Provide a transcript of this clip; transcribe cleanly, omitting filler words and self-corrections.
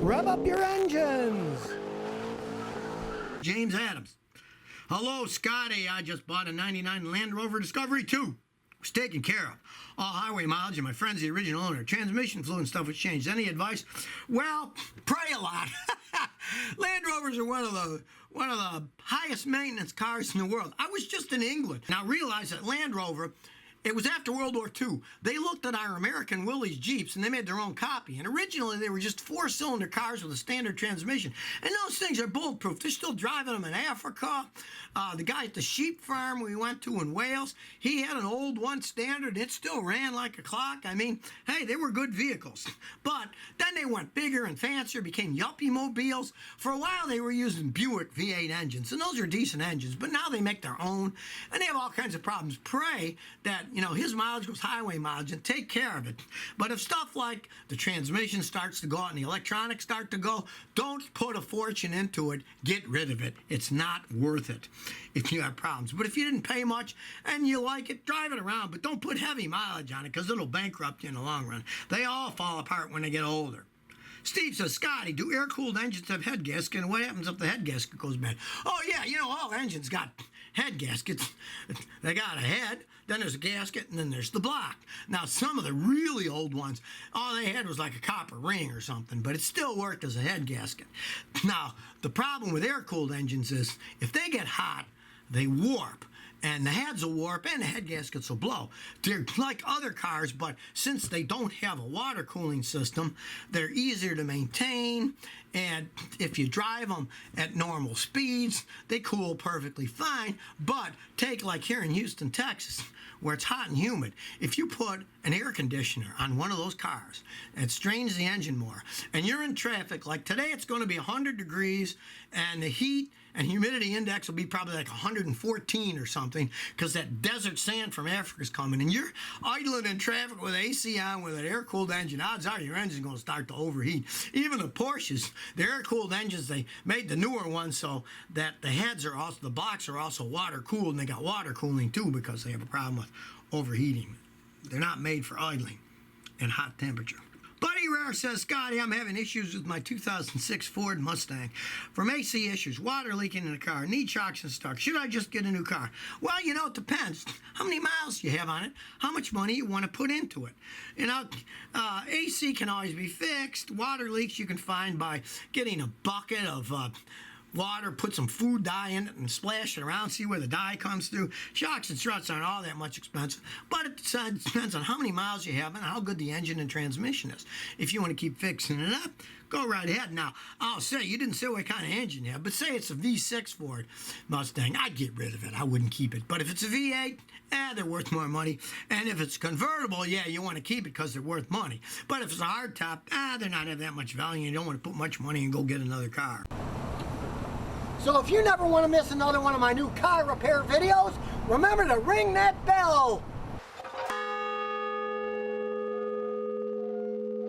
Rev up your engines! James Adams. Hello, Scotty. I just bought a 99 Land Rover Discovery 2. It's taken care of. All highway mileage, and my friend's the original owner. Transmission fluid and stuff was changed. Any advice? Well, pray a lot. Land Rovers are one of the highest maintenance cars in the world. I was just in England, and I realized that Land Rover, it was after World War II. They looked at our American Willys Jeeps and they made their own copy. And originally they were just 4-cylinder cars with a standard transmission. And those things are bulletproof. They're still driving them in Africa. The guy at the sheep farm we went to in Wales, he had an old one standard. It still ran like a clock. I mean, hey, they were good vehicles. But then they went bigger and fancier, became yuppie mobiles. For a while they were using Buick V8 engines. And those are decent engines. But now they make their own. And they have all kinds of problems. Pray that his mileage goes highway mileage, and take care of it. But if stuff like the transmission starts to go out and the electronics start to go, don't put a fortune into it. Get rid of it. It's not worth it if you have problems. But if you didn't pay much and you like it, drive it around. But don't put heavy mileage on it because it'll bankrupt you in the long run. They all fall apart when they get older. Steve says, Scotty, do air-cooled engines have head gasket, and what happens if the head gasket goes bad? Oh, yeah, all engines got head gaskets. They got a head, then there's a gasket, and then there's the block. Now, some of the really old ones, all they had was like a copper ring or something, but it still worked as a head gasket. Now, the problem with air-cooled engines is if they get hot, they warp. And the heads will warp and the head gaskets will blow. They're like other cars, but since they don't have a water cooling system, they're easier to maintain. And if you drive them at normal speeds, they cool perfectly fine. But take like here in Houston, Texas, where it's hot and humid. If you put an air conditioner on one of those cars, it strains the engine more. And you're in traffic, like today it's going to be 100 degrees, and the heat and humidity index will be probably like 114 or something, because that desert sand from Africa is coming, and you're idling in traffic with AC on with an air-cooled engine. Odds are your engine's going to start to overheat. Even the Porsches, the air-cooled engines, they made the newer ones so that the heads are also, the blocks are also water-cooled, and they got water cooling too because they have a problem with overheating. They're not made for idling in hot temperature. Buddy Rare says, Scotty, I'm having issues with my 2006 Ford Mustang. From AC issues, water leaking in the car, need shocks and stuff. Should I just get a new car? Well, it depends. How many miles you have on it, how much money you want to put into it. AC can always be fixed. Water leaks you can find by getting a bucket of water, put some food dye in it and splash it around, see where the dye comes through. Shocks and struts aren't all that much expensive, but it depends on how many miles you have and how good the engine and transmission is. If you want to keep fixing it up, go right ahead. Now, I'll say, you didn't say what kind of engine you have, but say it's a V6 Ford Mustang, I'd get rid of it. I wouldn't keep it. But if it's a V8, they're worth more money. And if it's convertible, yeah, you want to keep it because they're worth money. But if it's a hardtop, they're not have that much value. You don't want to put much money and go get another car. So if you never want to miss another one of my new car repair videos, remember to ring that bell.